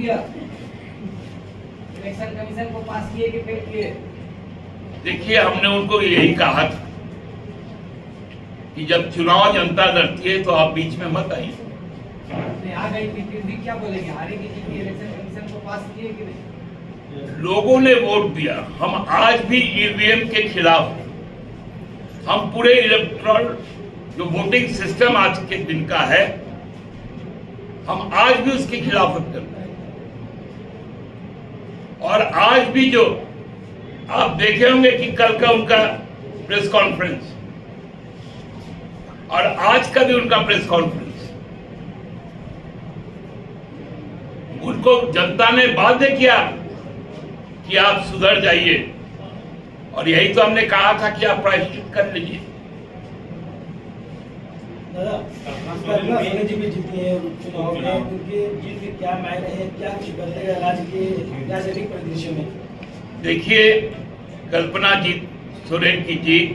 दिया? Election commission को पास किए कि फेल किए? देखिए, हमने उनको यही कहा था कि जब चुनाव जनता लड़ती है तो आप बीच में मत आइए। नहीं आ गई थी, फिर भी क्या बोलेंगे? हारेगी जीती इलेक्शन कमीशन को पास किए कि नहीं? लोगों ने वोट दिया। हम आज भी ईवीएम के खिलाफ हैं। हम पूरे इलेक्ट्रल जो वोटिंग सिस्टम आज के दिन का है, हम आज भी उसके खिलाफ करते हैं। और आज भी जो आप देखे होंगे कि कल का उनका प्रेस कॉन्फ्रेंस और आज का भी उनका प्रेस कॉन्फ्रेंस, उनको जनता ने बाध्य किया कि आप सुधर जाइए, और यही तो हमने कहा था कि आप प्रायश्चित कर लीजिए। जी भी जीती है चुनाव में, उनके जीत के क्या मायने हैं, क्या कुछ बदलेगा राज्य के राजनीतिक परिदृश्य में? देखिए, कल्पना जी सोरेन की जीत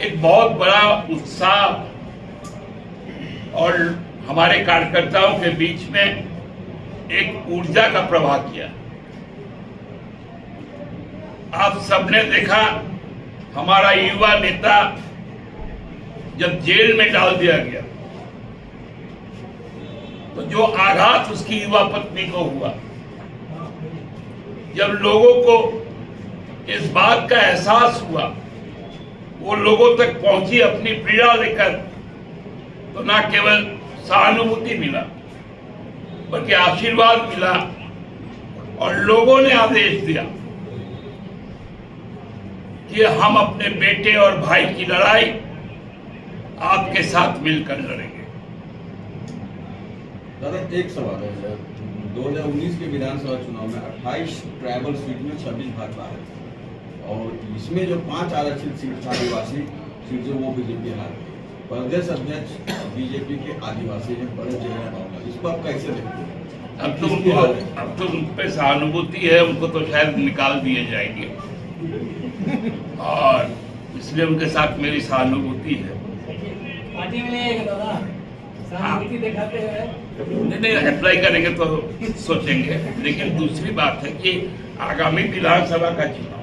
एक बहुत बड़ा उत्साह और हमारे कार्यकर्ताओं के बीच में एक ऊर्जा का प्रवाह किया। आप सबने देखा, हमारा युवा नेता जब जेल में डाल दिया गया तो जो आघात उसकी युवा पत्नी को हुआ, जब लोगों को इस बात का एहसास हुआ, वो लोगों तक पहुंची अपनी पीड़ा लेकर, तो ना केवल सहानुभूति मिला बल्कि आशीर्वाद मिला, और लोगों ने आदेश दिया कि हम अपने बेटे और भाई की लड़ाई आपके साथ मिलकर लड़ेंगे। दादा, एक सवाल है। 2019 के विधानसभा चुनाव में 28 ट्राइबल सीट में 26 भाजपा है, और इसमें जो 5 आरक्षित सीट था आदिवासी सीट, जो वो बीजेपी हार गई। प्रदेश अध्यक्ष बीजेपी के आदिवासी हैं, बड़े जगह मामला, इस पर कैसे देखते हैं? अब तो उन पे सहानुभूति है, उनको तो शायद निकाल दिए जाएंगे, और इसलिए उनके साथ मेरी सहानुभूति है। पार्टी में नहीं दादा, सहानुभूति दिखाते हैं। नहीं, अप्लाई करेंगे तो सोचेंगे। लेकिन दूसरी बात है कि आगामी विधानसभा का चुनाव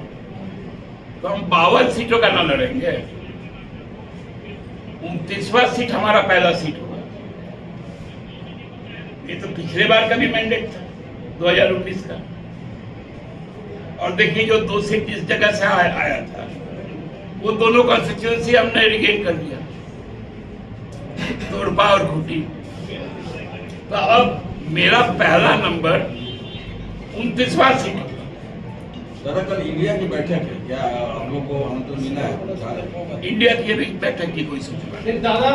तो हम 52 सीटों का ना लड़ेंगे। 29वां सीट हमारा पहला सीट होगा। ये तो पिछले बार का भी मैंडेट था 2019 का, और देखिए जो 2 सीट जिस जगह से आया था, वो दोनों कॉन्स्टिट्यूएंसी हमने रिगेन कर लिया, तोड़पा और खूटी। तो अब मेरा पहला नंबर 29वां सीट। दादा, कल इंडिया की बैठक है, क्या आप लोग को आमंत्रण मिला है? इंडिया की भी बैठक की कोई सूचना नहीं। दादा,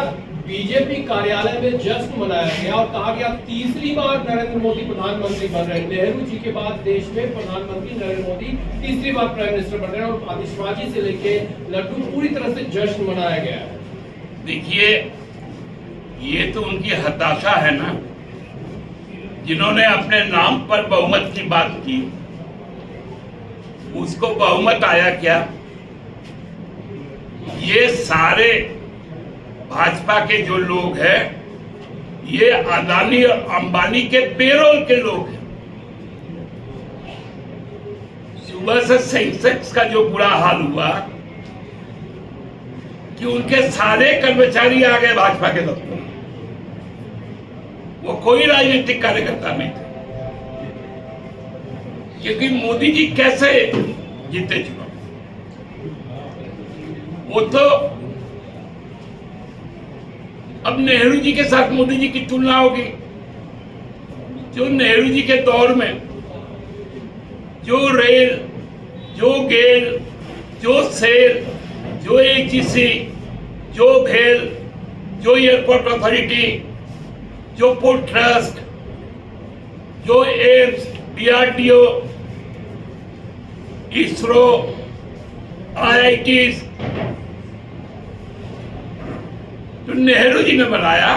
बीजेपी कार्यालय में जश्न मनाया गया और कहा गया तीसरी बार नरेंद्र मोदी प्रधानमंत्री बन रहे हैं। नेहरू जी के बाद देश में प्रधानमंत्री नरेंद्र मोदी तीसरी बार प्राइम मिनिस्टर बन रहे हैं, और आतिशबाजी से लेके लड्डू पूरी तरह से जश्न मनाया गया है। देखिए, ये तो उनकी हताशा है ना, जिन्होंने अपने नाम पर बहुमत की बात की, उसको बहुमत आया क्या? ये सारे भाजपा के जो लोग हैं, ये अदानी और अंबानी के पेरोल के लोग हैं। सुबह से सेंसेक्स का जो बुरा हाल हुआ कि उनके सारे कर्मचारी आ गए भाजपा के दफ्तर में, वो कोई राजनीतिक कार्यकर्ता नहीं थे। क्योंकि मोदी जी कैसे जीते चुनाव? वो तो अब नेहरू जी के साथ मोदी जी की तुलना होगी। जो नेहरू जी के दौर में जो रेल, जो गेल, जो सेल, जो एचईसी, जो भेल, जो एयरपोर्ट अथॉरिटी, जो पोर्ट ट्रस्ट, जो एम्स, डीआरडीओ, इसरो, आईआईटीज, तो नेहरू जी ने बनाया,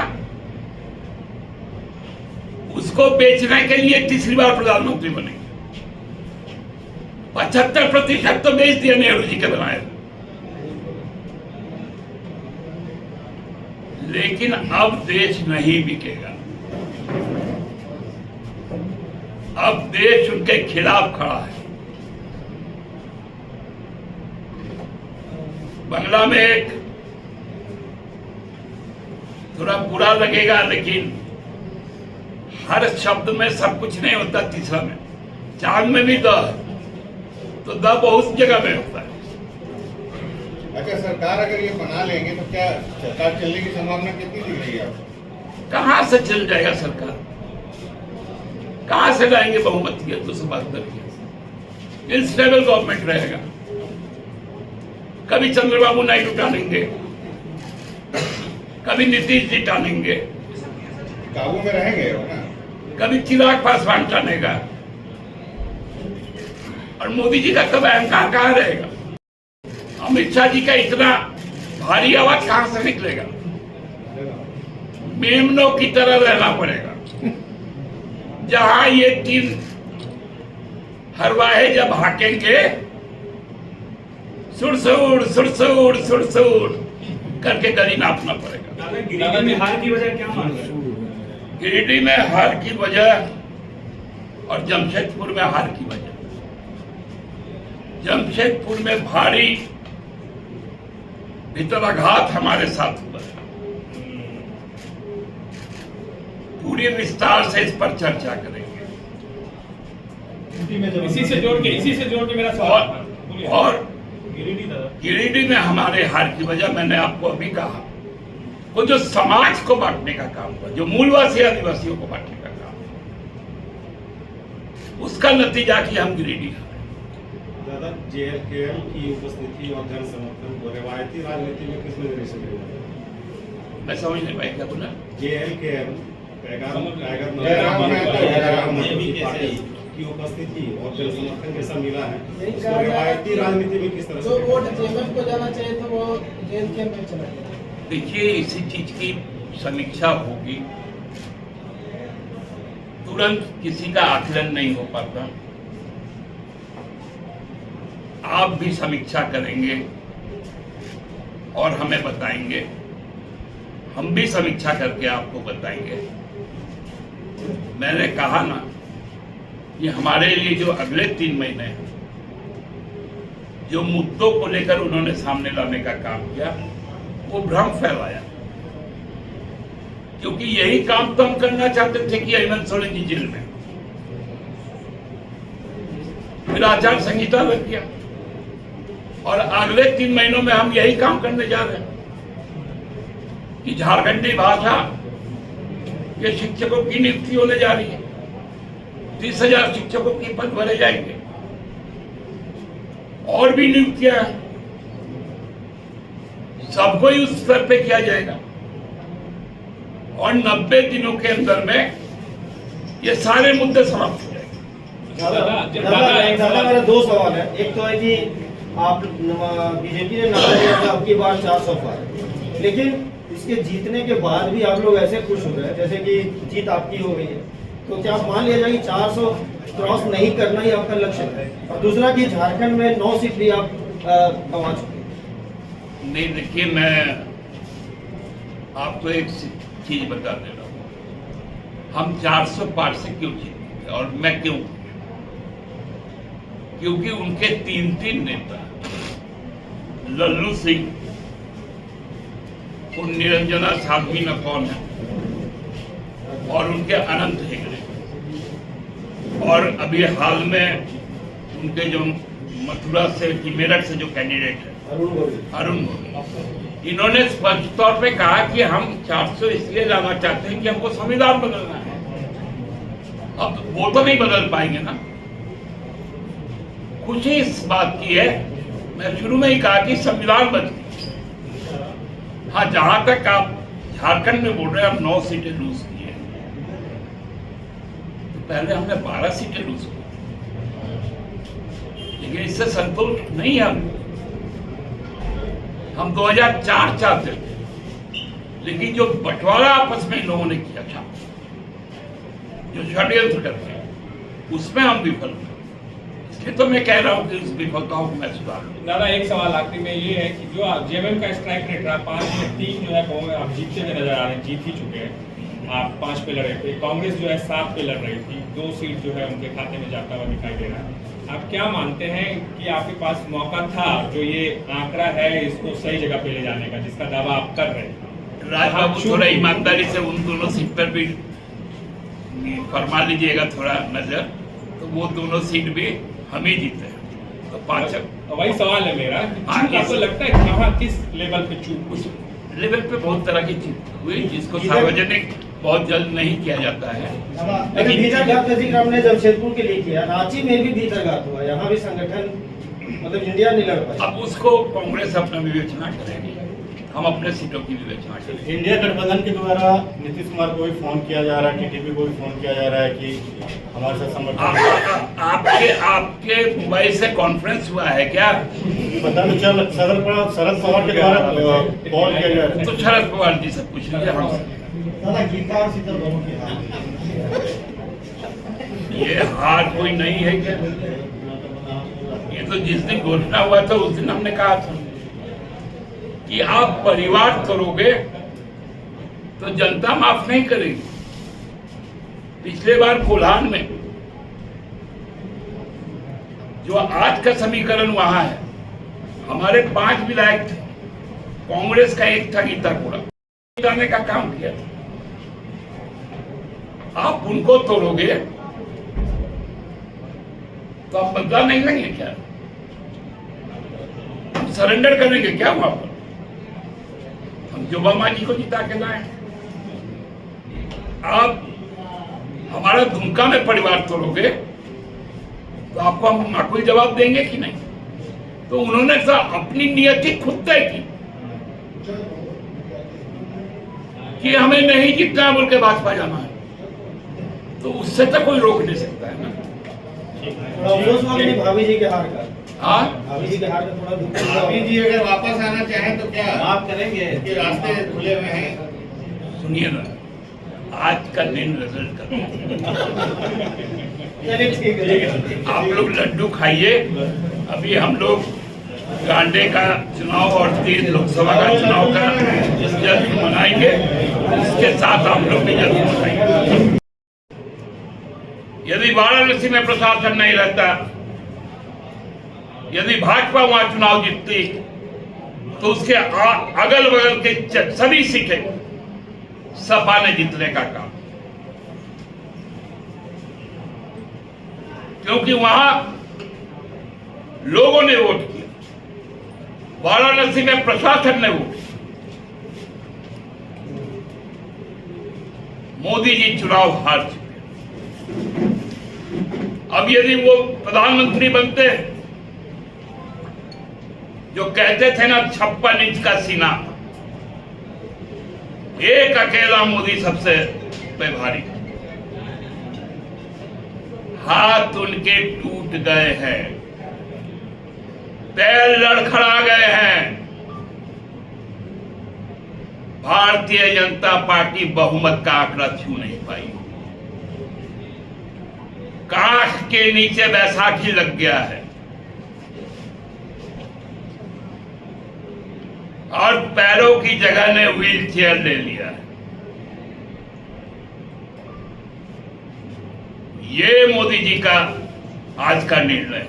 उसको बेचने के लिए तीसरी बार प्रधानमंत्री बने। 75% तो बेच दिया नेहरू जी के बनाए। लेकिन अब देश नहीं बिकेगा। अब देश उनके खिलाफ खड़ा है। बंगला में एक थोड़ा बुरा लगेगा, लेकिन हर शब्द में सब कुछ नहीं होता। तीसरा में चांद में भी द है, तो द बहुत जगह में होता है। अच्छा, सरकार अगर ये बना लेंगे तो क्या सरकार चलने की संभावना कितनी दिख रही है आपको? कहां से चल जाएगा सरकार? कहां से लाएंगे बहुमत? ये तो सब बात करके इंस्टेबल गवर्नमेंट रहेगा। कभी चंद्रबाबू नायडू टालेंगे, कभी नीतीश जी टालेंगे, काबू में रहेंगे वो ना? कभी चिराग पासवान टालेगा, और मोदी जी का कब अहंकार कहां रहेगा? अमित शाह जी का इतना भारी आवाज कहां से निकलेगा? मेमनों की तरह रहना पड़ेगा। जहां ये तीन हरवाहे जब हाकेंगे, सुरसुर सुरसुर सुरसुर करके गली नापना पड़ेगा। गिरिडीह में हार की वजह क्या मान रहे हैं? गिरिडीह में हार की वजह और जमशेदपुर में हार की वजह, जमशेदपुर में भारी भीतराघात हमारे साथ हुआ है। पूरी विस्तार से इस पर चर्चा करेंगे। इसी से जोड़ के मेरा सवाल और गिरिडीह में हमारे हार की वजह मैंने आपको अभी कहा, वो जो समाज को बांटने का काम हुआ, जो मूलवासी आदिवासियों को बांटने का काम, उसका नतीजा कि हम गिरिडीह दादा JLKL की उपस्थिति और जन समर्थन को रिवायती राजनीति में किस नजरिए से देखा? मैं समझ नहीं पाया क्या बोला। JLKL टाइगर पार्टी की उपस्थिति और जन समर्थन जैसा मिला है, उसको रिवायती राजनीति में किस तरह से जो वोट JMF को जाना चाहिए था वो JLK में चला गया। देखिए, इसी चीज की समीक्षा होगी, तुरंत किसी का आकलन नहीं हो पाता। आप भी समीक्षा करेंगे और हमें बताएंगे, हम भी समीक्षा करके आपको बताएंगे। मैंने कहा ना कि हमारे लिए जो अगले 3 महीने हैं, जो मुद्दों को लेकर उन्होंने सामने लाने का काम किया, वो भ्रम फैलाया। क्योंकि यही काम तो हम करना चाहते थे कि हेमंत सोरेन जी जेल में, फिर आचार संहिता लग गया, और अगले 3 महीनों में हम यही काम करने जा रहे हैं कि झारखंडी भाषा के शिक्षकों की नियुक्ति होने जा रही है। 30,000 शिक्षकों की पद भरे जाएंगे, और भी नियुक्तियां हैं, सबको ही उस स्तर पे किया जाएगा, और 90 दिनों के अंदर में ये सारे मुद्दे समाप्त हो जाएंगे। दादा मेरा 2 सवाल है। एक तो है कि आप बीजेपी ने नारा दिया था आपकी बार 400 पार, लेकिन इसके जीतने के बाद भी आप लोग ऐसे खुश हो रहे हैं जैसे कि जीत आपकी हो गई है, तो क्या आप मान लिया जाए कि 400 क्रॉस नहीं करना ही आपका लक्ष्य है? और दूसरा कि झारखंड में 9 सीट भी आप गंवा चुके हैं। नहीं, देखिए, मैं आपको एक चीज बता दे रहा हूँ, हम 400 पार से क्यों जीते और मैं क्यों? क्योंकि उनके 3 नेता, लल्लू सिंह, और निरंजना साध्वी न कौन है, और उनके अनंत हेगड़े, और अभी हाल में उनके जो मथुरा से कि मेरठ से जो कैंडिडेट है अरुण गोविल, इन्होंने स्पष्ट तौर पे कहा कि हम 400 इसलिए लाना चाहते हैं कि हमको संविधान बदलना है। अब वो तो नहीं बदल पाएंगे ना। खुशी इस बात की है, मैं शुरू में ही कहा कि संविधान बदले। हाँ, जहां तक आप झारखंड में बोल रहे हैं हम 9 सीटें लूज की है, तो पहले हमने 12 सीटें लूज की, लेकिन इससे संतोष नहीं है। हम 2004 चाहते थे, लेकिन जो बंटवारा आपस में इन लोगों ने किया था, जो षड्यंत्र करके, उसमें हम विफल हुए। इसलिए तो मैं कह रहा हूं कि उस विफलताओं को मैं सुधार लूं। दादा, एक सवाल आखिरी में ये है कि जो जेएमएम का स्ट्राइक रेट रहा 5 में 3 जो है आप जीतते हुए नजर आ रहे हैं, जीत ही चुके हैं। आप 5 पे लड़े थे, कांग्रेस जो है 7 पे लड़ रही थी, 2 सीट जो है उनके खाते में जाता हुआ दिखाई दे रहा है। आप क्या मानते हैं कि आपके पास मौका था जो ये आंकड़ा है इसको सही जगह पे ले जाने का, जिसका दावा आप कर रहे हैं? राजबाबू थोड़ा ईमानदारी से उन दोनों सीट पर भी फरमा लीजिएगा थोड़ा नजर, तो वो दोनों सीट भी हम ही जीते हैं। तो 5 वही सवाल है मेरा, चूक आपको लगता है कहाँ किस लेवल पे चूक हुई? लेवल पे बहुत तरह की चीज हुई जिसको सार्वजनिक बहुत जल्द नहीं किया जाता है। लेकिन भीतरघात का जिक्र हमने जमशेदपुर के लिए किया, रांची में भी भीतरघात हुआ, यहाँ भी संगठन मतलब इंडिया नहीं लड़ पाई। अब उसको कांग्रेस अपना विवेचना करेगी, हम अपने सीटों की विवेचना करेंगे। इंडिया गठबंधन के द्वारा नीतीश कुमार को भी फोन किया जा रहा है, टीडीपी को भी फोन किया जा रहा है कि हमारे साथ समर्थन। आपके मोबाइल से कॉन्फ्रेंस हुआ है क्या? पता नहीं चल, शरद पवार के द्वारा कॉल किया जा रहा है। तो शरद पवार जी से पूछ लीजिए हमसे। गीता और शीतल दोनों के हार, ये हार कोई नहीं है क्या? ये तो जिस दिन घोषणा हुआ था उस दिन हमने कहा था कि आप परिवार तोड़ोगे तो जनता माफ नहीं करेगी। पिछले बार कोल्हान में जो आज का समीकरण वहां है, हमारे 5 विधायक थे, कांग्रेस का 1 था गीतापुरा, जिताने का काम किया था। आप उनको तोड़ोगे तो आप बदला नहीं लेंगे क्या? हम सरेंडर करेंगे क्या वहां पर? हम जोबामा जी को जिता के लाए। आप हमारा दुमका में परिवार तोड़ोगे तो आपको हम माकूल जवाब देंगे कि नहीं? तो उन्होंने तो अपनी नियति खुद तय की कि हमें नहीं जितना बोल के भाजपा जाना है, तो उससे तो कोई रोक नहीं सकता है ना। थोड़ा अफसोस हुआ कि नहीं भाभी जी के हार का? हाँ, भाभी जी के हार का थोड़ा दुख हुआ। भाभी जी अगर वापस आना चाहें तो क्या आप करेंगे? कि रास्ते खुले हुए हैं? सुनिए ना, आज का दिन रिजल्ट कर, चलिए ठीक है। आप लोग लड्डू खाइए। अभी हम लोग गांडे का चुनाव और 3 लोकसभा का चुनाव का जल्द मनाएंगे, इसके साथ आप लोग भी जल्द मनाएंगे। यदि वाराणसी में प्रशासन नहीं रहता, यदि भाजपा वहां चुनाव जीतती तो उसके अगल बगल के सभी सीटें सपा ने जीतने का काम, क्योंकि वहां लोगों ने वोट किया, वाराणसी में प्रशासन ने वोट किया। मोदी जी चुनाव हार चुके। अब यदि वो प्रधानमंत्री बनते, जो कहते थे ना 56 इंच का सीना, एक अकेला मोदी सबसे पे भारी, हाथ उनके टूट गए हैं, पैर लड़खड़ा गए हैं। भारतीय जनता पार्टी बहुमत का आंकड़ा छू नहीं पाई। काख के नीचे बैसाखी लग गया है और पैरों की जगह ने व्हील चेयर ले लिया है। ये मोदी जी का आज का निर्णय,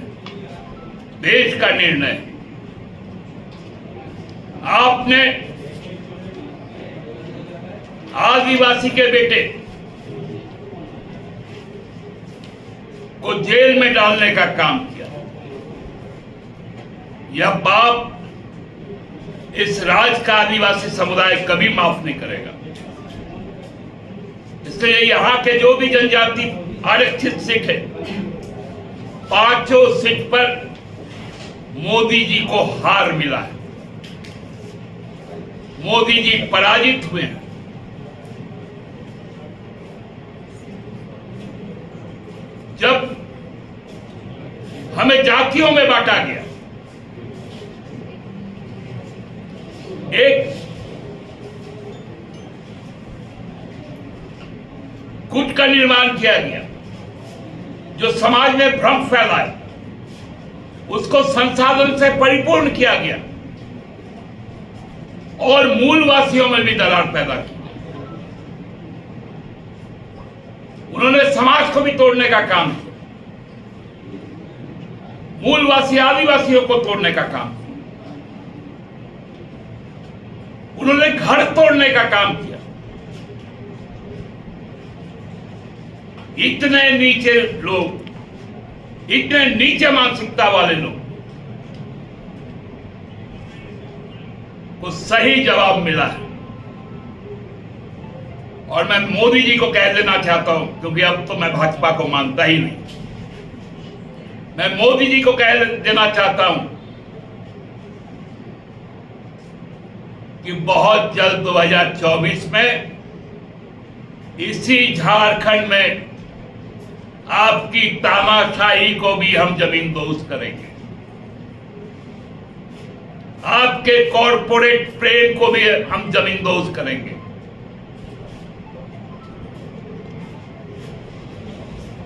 देश का निर्णय। आपने आदिवासी के बेटे को जेल में डालने का काम किया। यह पाप इस राज्य का आदिवासी समुदाय कभी माफ नहीं करेगा। इसलिए यहां के जो भी जनजाति आरक्षित सीट है, 5 सीट पर मोदी जी को हार मिला है। मोदी जी पराजित हुए हैं। जब हमें जातियों में बांटा गया, एक गुट का निर्माण किया गया जो समाज में भ्रम फैलाए, उसको संसाधन से परिपूर्ण किया गया और मूलवासियों में भी दरार पैदा की। उन्होंने समाज को भी तोड़ने का काम किया, मूलवासी आदिवासियों को तोड़ने का काम किया, उन्होंने घर तोड़ने का काम किया। इतने नीचे लोग, इतने नीचे मानसिकता वाले लोग को सही जवाब मिला है। और मैं मोदी जी को कह देना चाहता हूं, क्योंकि अब तो मैं भाजपा को मानता ही नहीं, मैं मोदी जी को कह देना चाहता हूं कि बहुत जल्द 2024 में इसी झारखंड में आपकी तानाशाही को भी हम जमींदोज करेंगे, आपके कॉरपोरेट प्रेम को भी हम जमींदोज करेंगे।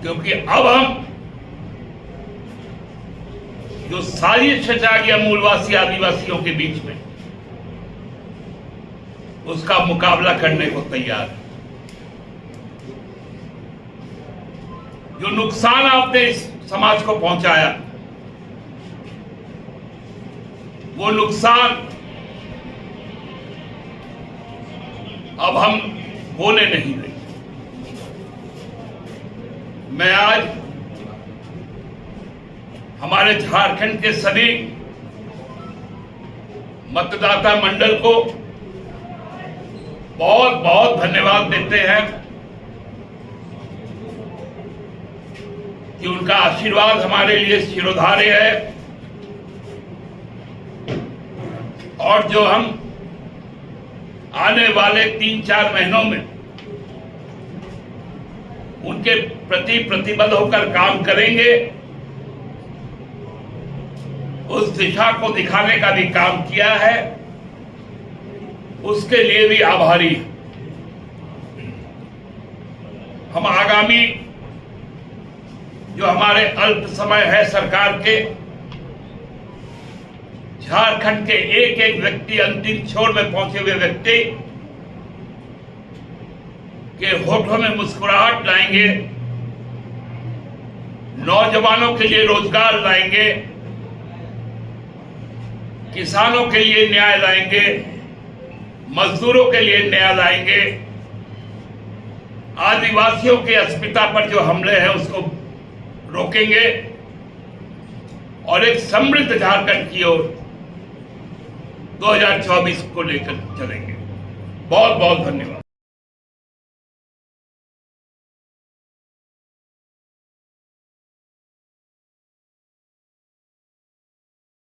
क्योंकि अब हम जो साजिश रचा गया मूलवासी आदिवासियों के बीच में, उसका मुकाबला करने को तैयार है। जो नुकसान आपने इस समाज को पहुंचाया, वो नुकसान अब हम होने नहीं देंगे। मैं आज हमारे झारखंड के सभी मतदाता मंडल को बहुत बहुत धन्यवाद देते हैं कि उनका आशीर्वाद हमारे लिए शिरोधार्य है। और जो हम आने वाले 3-4 महीनों में उनके प्रति प्रतिबद्ध होकर काम करेंगे, उस दिशा को दिखाने का भी काम किया है, उसके लिए भी आभारी हैं। हम आगामी जो हमारे अल्प समय है सरकार के, झारखंड के एक एक व्यक्ति, अंतिम छोर में पहुंचे हुए व्यक्ति के होठों में मुस्कुराहट लाएंगे, नौजवानों के लिए रोजगार लाएंगे, किसानों के लिए न्याय लाएंगे, मजदूरों के लिए न्याय लाएंगे, आदिवासियों के अस्मिता पर जो हमले हैं उसको रोकेंगे और एक समृद्ध झारखंड की ओर 2024 को लेकर चलेंगे। बहुत बहुत धन्यवाद।